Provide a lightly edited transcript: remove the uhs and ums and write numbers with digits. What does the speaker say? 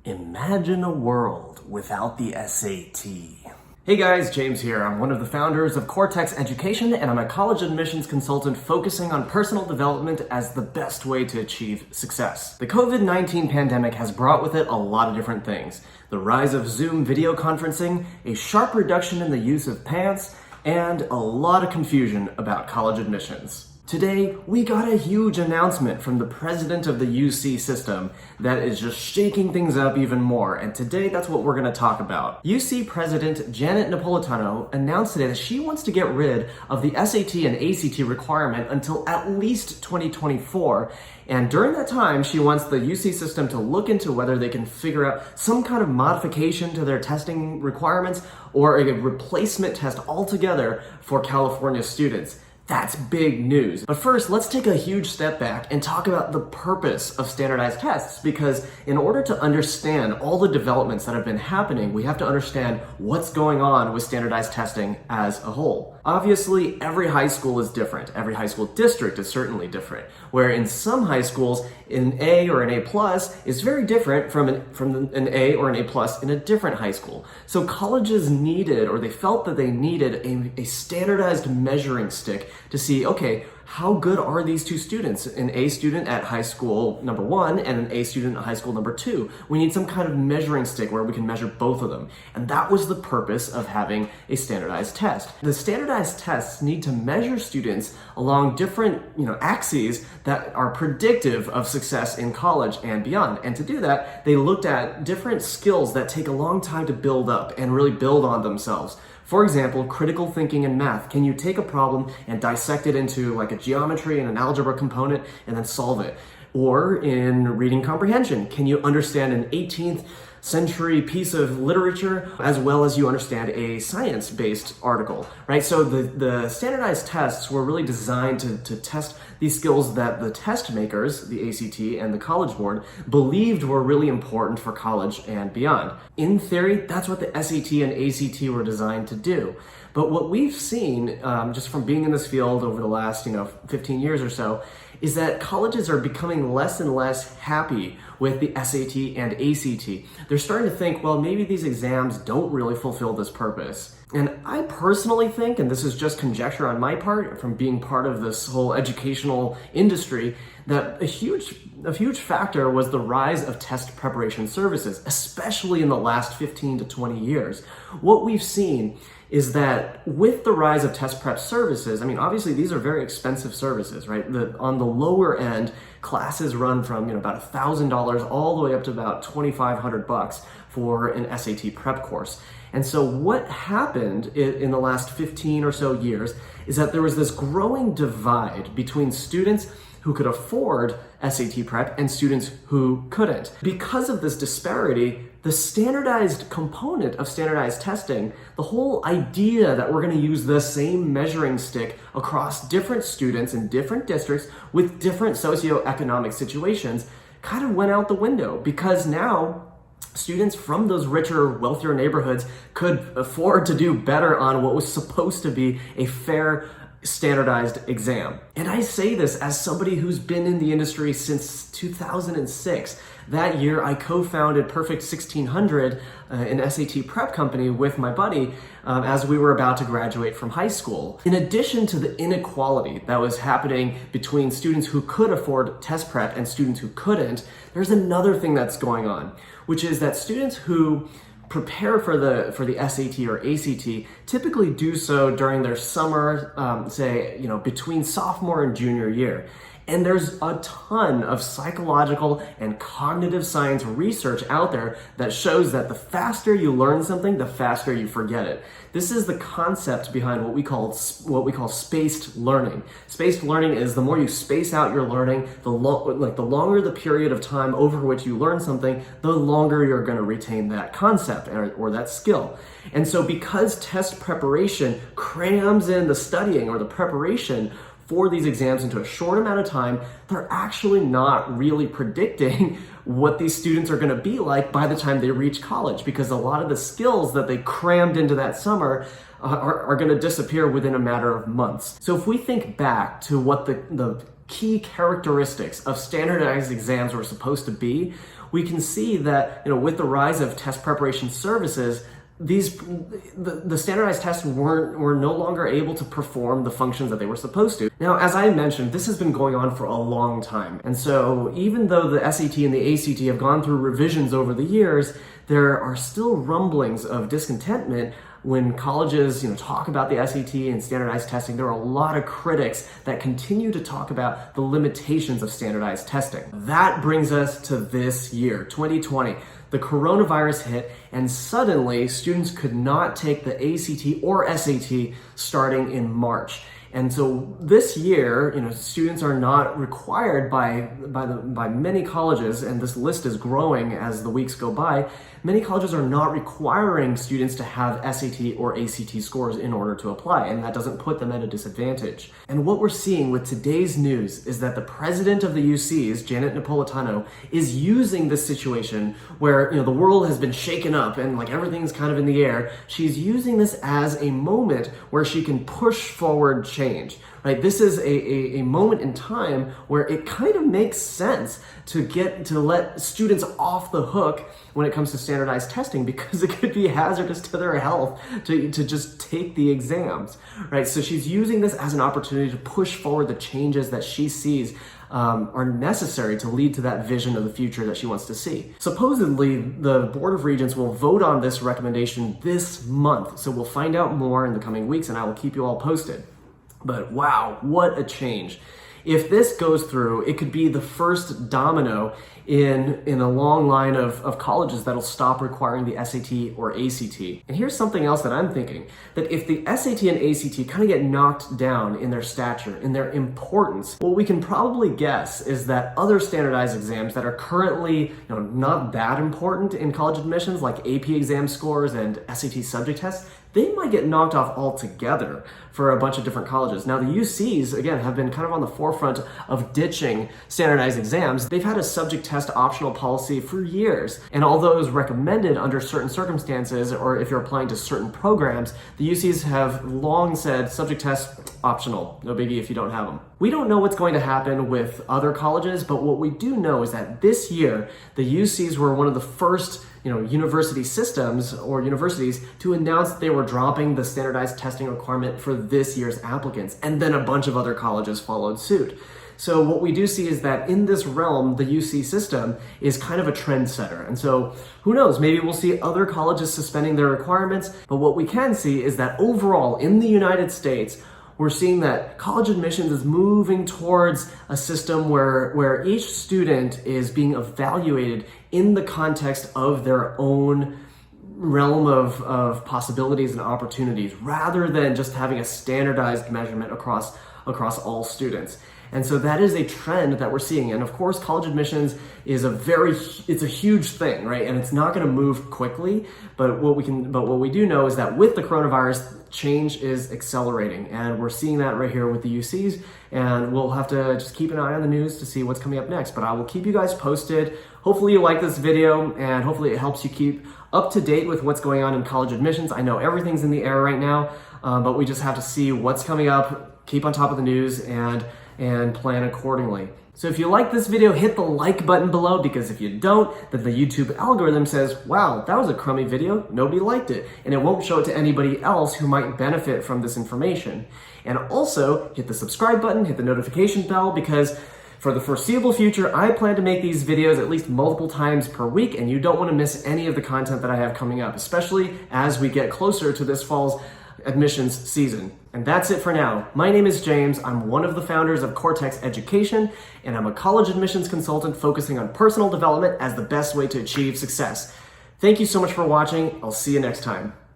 Imagine a world without the SAT. Hey guys, James here. I'm one of the founders of Cortex Education, and I'm a college admissions consultant focusing on personal development as the best way to achieve success. The COVID-19 pandemic has brought with it a lot of different things. The rise of Zoom video conferencing, a sharp reduction in the use of pants, and a lot of confusion about college admissions. Today, we got a huge announcement from the president of the UC system that is just shaking things up even more, and today that's what we're going to talk about. UC President Janet Napolitano announced today that she wants to get rid of the SAT and ACT requirement until at least 2024, and during that time, she wants the UC system to look into whether they can figure out some kind of modification to their testing requirements or a replacement test altogether for California students. That's big news. But first, let's take a huge step back and talk about the purpose of standardized tests, because in order to understand all the developments that have been happening, we have to understand what's going on with standardized testing as a whole. Obviously, every high school is different. Every high school district is certainly different, where in some high schools, an A or an A plus is very different from an A or an A plus in a different high school. So colleges needed, or they felt that they needed a standardized measuring stick to see, okay, how good are these two students? An A student at high school number 1 and an A student at high school number 2. We need some kind of measuring stick where we can measure both of them. And that was the purpose of having a standardized test. The standardized tests need to measure students along different, axes that are predictive of success in college and beyond. And to do that, they looked at different skills that take a long time to build up and really build on themselves. For example, critical thinking in math. Can you take a problem and dissect it into like a geometry and an algebra component and then solve it? Or in reading comprehension, can you understand an 18th century piece of literature as well as you understand a science-based article, right? So the standardized tests were really designed to test these skills that the test makers, the ACT and the College Board, believed were really important for college and beyond. In theory, that's what the SAT and ACT were designed to do. But what we've seen, just from being in this field over the last 15 years or so, is that colleges are becoming less and less happy with the SAT and ACT. They're starting to think, well, maybe these exams don't really fulfill this purpose. And I personally think, and this is just conjecture on my part from being part of this whole educational industry, that a huge factor was the rise of test preparation services, especially in the last 15 to 20 years. What we've seen is that with the rise of test prep services, obviously these are very expensive services, right? On the lower end, classes run from about $1,000 all the way up to about $2,500 for an SAT prep course. And so what happened in the last 15 or so years is that there was this growing divide between students who could afford SAT prep and students who couldn't. Because of this disparity, the standardized component of standardized testing, the whole idea that we're going to use the same measuring stick across different students in different districts with different socioeconomic situations, kind of went out the window, because now students from those richer, wealthier neighborhoods could afford to do better on what was supposed to be a fair standardized exam. And I say this as somebody who's been in the industry since 2006. That year, I co-founded Perfect 1600, an SAT prep company, with my buddy as we were about to graduate from high school. In addition to the inequality that was happening between students who could afford test prep and students who couldn't, there's another thing that's going on, which is that students who prepare for the SAT or ACT typically do so during their summer, between sophomore and junior year. And there's a ton of psychological and cognitive science research out there that shows that the faster you learn something, the faster you forget it. This is the concept behind what we call spaced learning. Spaced learning is the more you space out your learning, the longer the period of time over which you learn something, the longer you're going to retain that concept or that skill. And so because test preparation crams in the studying or the preparation for these exams into a short amount of time, they're actually not really predicting what these students are going to be like by the time they reach college, because a lot of the skills that they crammed into that summer are going to disappear within a matter of months. So if we think back to what the key characteristics of standardized exams were supposed to be, we can see that, with the rise of test preparation services, the standardized tests were no longer able to perform the functions that they were supposed to. Now, as I mentioned, this has been going on for a long time. And so even though the SAT and the ACT have gone through revisions over the years, there are still rumblings of discontentment when colleges, talk about the SAT and standardized testing. There are a lot of critics that continue to talk about the limitations of standardized testing. That brings us to this year, 2020. The coronavirus hit, and suddenly students could not take the ACT or SAT starting in March. And so this year, students are not required by many colleges, and this list is growing as the weeks go by. Many colleges are not requiring students to have SAT or ACT scores in order to apply, and that doesn't put them at a disadvantage. And what we're seeing with today's news is that the president of the UCs, Janet Napolitano, is using this situation where the world has been shaken up and everything's kind of in the air. She's using this as a moment where she can push forward change. Right? This is a moment in time where it kind of makes sense to let students off the hook when it comes to standardized testing, because it could be hazardous to their health to just take the exams, right? So she's using this as an opportunity to push forward the changes that she sees are necessary to lead to that vision of the future that she wants to see. Supposedly, the Board of Regents will vote on this recommendation this month, so we'll find out more in the coming weeks, and I will keep you all posted. But wow, what a change. If this goes through, it could be the first domino in a long line of colleges that'll stop requiring the SAT or ACT. And here's something else that I'm thinking, that if the SAT and ACT kind of get knocked down in their stature, in their importance, what we can probably guess is that other standardized exams that are currently not that important in college admissions, like AP exam scores and SAT subject tests, they might get knocked off altogether for a bunch of different colleges. Now, the UCs, again, have been kind of on the forefront of ditching standardized exams. They've had a subject test optional policy for years. And although it was recommended under certain circumstances, or if you're applying to certain programs, the UCs have long said subject test optional, no biggie if you don't have them. We don't know what's going to happen with other colleges, but what we do know is that this year, the UCs were one of the first university systems or universities to announce that they were dropping the standardized testing requirement for this year's applicants, and then a bunch of other colleges followed suit. So what we do see is that in this realm, the UC system is kind of a trendsetter. And so who knows, maybe we'll see other colleges suspending their requirements, but what we can see is that overall in the United States, we're seeing that college admissions is moving towards a system where each student is being evaluated in the context of their own realm of possibilities and opportunities, rather than just having a standardized measurement across all students. And so that is a trend that we're seeing. And of course, college admissions is it's a huge thing, right? And it's not going to move quickly, but what we do know is that with the coronavirus, change is accelerating, and we're seeing that right here with the UCs, and we'll have to just keep an eye on the news to see what's coming up next. But I will keep you guys posted. Hopefully you like this video, and hopefully it helps you keep up to date with what's going on in college admissions. I know everything's in the air right now, but we just have to see what's coming up, keep on top of the news, and plan accordingly. So if you like this video, hit the like button below, because if you don't, then the YouTube algorithm says, wow, that was a crummy video, nobody liked it, and it won't show it to anybody else who might benefit from this information. And also, hit the subscribe button, hit the notification bell, because for the foreseeable future, I plan to make these videos at least multiple times per week, and you don't want to miss any of the content that I have coming up, especially as we get closer to this fall's admissions season. And that's it for now. My name is James. I'm one of the founders of Cortex Education, and I'm a college admissions consultant focusing on personal development as the best way to achieve success. Thank you so much for watching. I'll see you next time.